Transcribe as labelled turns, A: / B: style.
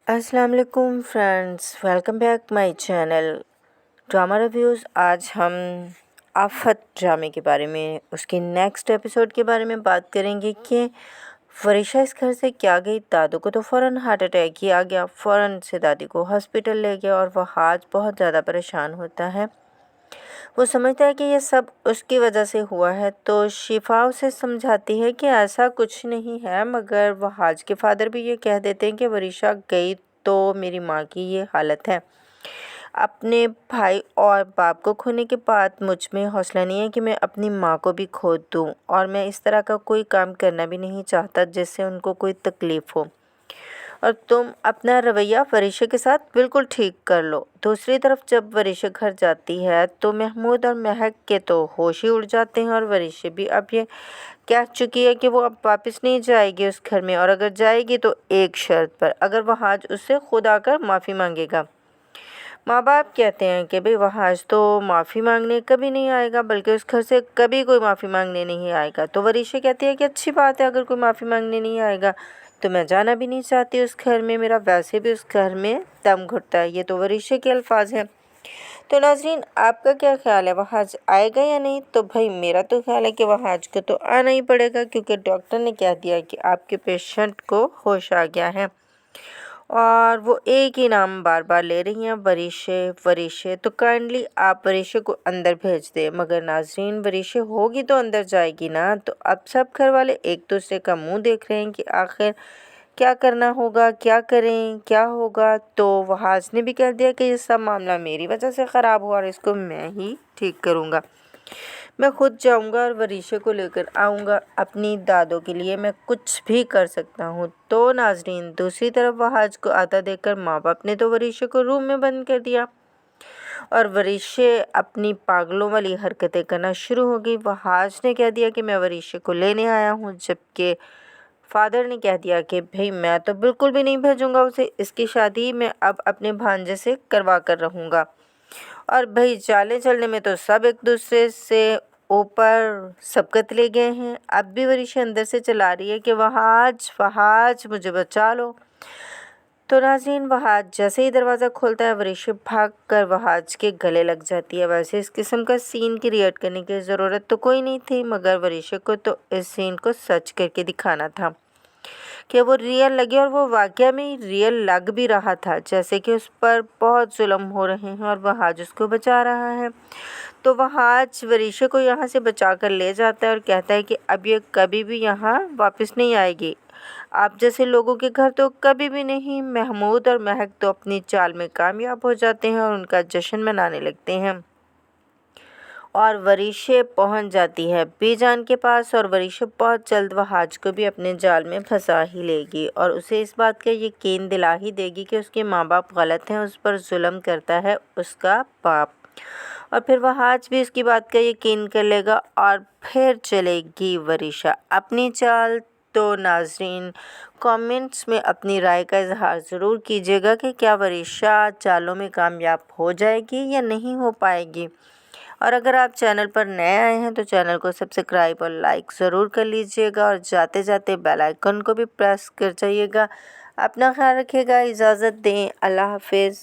A: अस्सलाम वालेकुम friends, welcome back my channel drama reviews. आज हम आफत ड्रामे के बारे में, उसके नेक्स्ट एपिसोड के बारे में बात करेंगे कि फरीशा इस घर से क्या गई। दादू को तो फ़ौरन हार्ट अटैक ही आ गया, फ़ौरन से दादी को हॉस्पिटल ले गया और वह आज बहुत ज़्यादा परेशान होता है। वो समझता है कि ये सब उसकी वजह से हुआ है, तो शिफा उसे समझाती है कि ऐसा कुछ नहीं है, मगर वहाज के फादर भी ये कह देते हैं कि वरीशा गई तो मेरी माँ की ये हालत है। अपने भाई और बाप को खोने के बाद मुझ में हौसला नहीं है कि मैं अपनी माँ को भी खो दूँ, और मैं इस तरह का कोई काम करना भी नहीं चाहता जिससे उनको कोई तकलीफ़ हो। और तुम अपना रवैया वरीशा के साथ बिल्कुल ठीक कर लो। दूसरी तरफ जब वरीशा घर जाती है तो महमूद और महक के तो होश ही उड़ जाते हैं, और वरीशा भी अब ये कह चुकी है कि वो अब वापस नहीं जाएगी उस घर में, और अगर जाएगी तो एक शर्त पर, अगर वह आज उससे खुद आकर माफ़ी मांगेगा। माँ बाप कहते हैं कि भाई वह आज तो माफ़ी मांगने कभी नहीं आएगा, बल्कि उस घर से कभी कोई माफ़ी मांगने नहीं आएगा। तो वरीशा कहती है कि अच्छी बात है, अगर कोई माफ़ी मांगने नहीं आएगा तो मैं जाना भी नहीं चाहती उस घर में, मेरा वैसे भी उस घर में दम घुटता है। ये तो वरीशा के अल्फाज हैं। तो नाज़रीन, आपका क्या ख्याल है, वह आज आएगा या नहीं? तो भाई मेरा तो ख्याल है कि वह आज को तो आना ही पड़ेगा, क्योंकि डॉक्टर ने कह दिया कि आपके पेशेंट को होश आ गया है, और वो एक ही नाम बार बार ले रही हैं, वरीशा वरीशा। तो काइंडली आप वरीशा को अंदर भेज दें। मगर नाज़रीन, वरीशा होगी तो अंदर जाएगी ना। तो अब सब घर वाले एक दूसरे का मुंह देख रहे हैं कि आखिर क्या करना होगा, क्या करें, क्या होगा। तो वहाज ने भी कह दिया कि ये सब मामला मेरी वजह से ख़राब हुआ और इसको मैं ही ठीक करूँगा। मैं खुद जाऊंगा और वरीशा को लेकर आऊँगा। अपनी दादों के लिए मैं कुछ भी कर सकता हूँ। तो नाज़रीन, दूसरी तरफ वहाज को आता देखकर माँ बाप ने तो वरीशा को रूम में बंद कर दिया, और वरीशा अपनी पागलों वाली हरकतें करना शुरू हो गई। वहाज ने कह दिया कि मैं वरीशा को लेने आया हूँ, जबकि फादर ने कह दिया कि भाई मैं तो बिल्कुल भी नहीं भेजूंगा उसे, इसकी शादी मैं अब अपने भांजे से करवा कर रहूँगा। और भाई चाले चलने में तो सब एक दूसरे से ऊपर सबकत ले गए हैं। अब भी वरीशा अंदर से चला रही है कि वहाज वहाज मुझे बचा लो। तो नाज़रीन, वहाज जैसे ही दरवाज़ा खोलता है, वरीशा भाग कर वहाज के गले लग जाती है। वैसे इस किस्म का सीन क्रिएट करने की ज़रूरत तो कोई नहीं थी, मगर वरीशा को तो इस सीन को सच करके दिखाना था कि वो रियल लगे, और वो वाकया में रियल लग भी रहा था, जैसे कि उस पर बहुत जुल्म हो रहे हैं और वहाज उसको बचा रहा है। तो वहाज वरीशा को यहाँ से बचा कर ले जाता है और कहता है कि अब ये कभी भी यहाँ वापस नहीं आएगी। आप जैसे लोगों के घर तो कभी भी नहीं। महमूद और महक तो अपनी चाल में कामयाब हो जाते हैं और उनका जश्न मनाने लगते हैं, और वरीशा पहुंच जाती है बेजान के पास, और वरीशा बहुत जल्द वहाज को भी अपने जाल में फंसा ही लेगी, और उसे इस बात का यकीन दिला ही देगी कि उसके माँ बाप गलत हैं, उस पर जुल्म करता है उसका बाप। और फिर वहाज भी इसकी बात का यकीन कर लेगा, और फिर चलेगी वरीशा अपनी चाल। तो नाज़रीन, कमेंट्स में अपनी राय का इजहार ज़रूर कीजिएगा कि क्या वरीशा चालों में कामयाब हो जाएगी या नहीं हो पाएगी। और अगर आप चैनल पर नए आए हैं तो चैनल को सब्सक्राइब और लाइक ज़रूर कर लीजिएगा, और जाते जाते बेल आइकन को भी प्रेस कर जाइएगा। अपना ख्याल रखिएगा, इजाज़त दें, अल्लाह हाफिज़।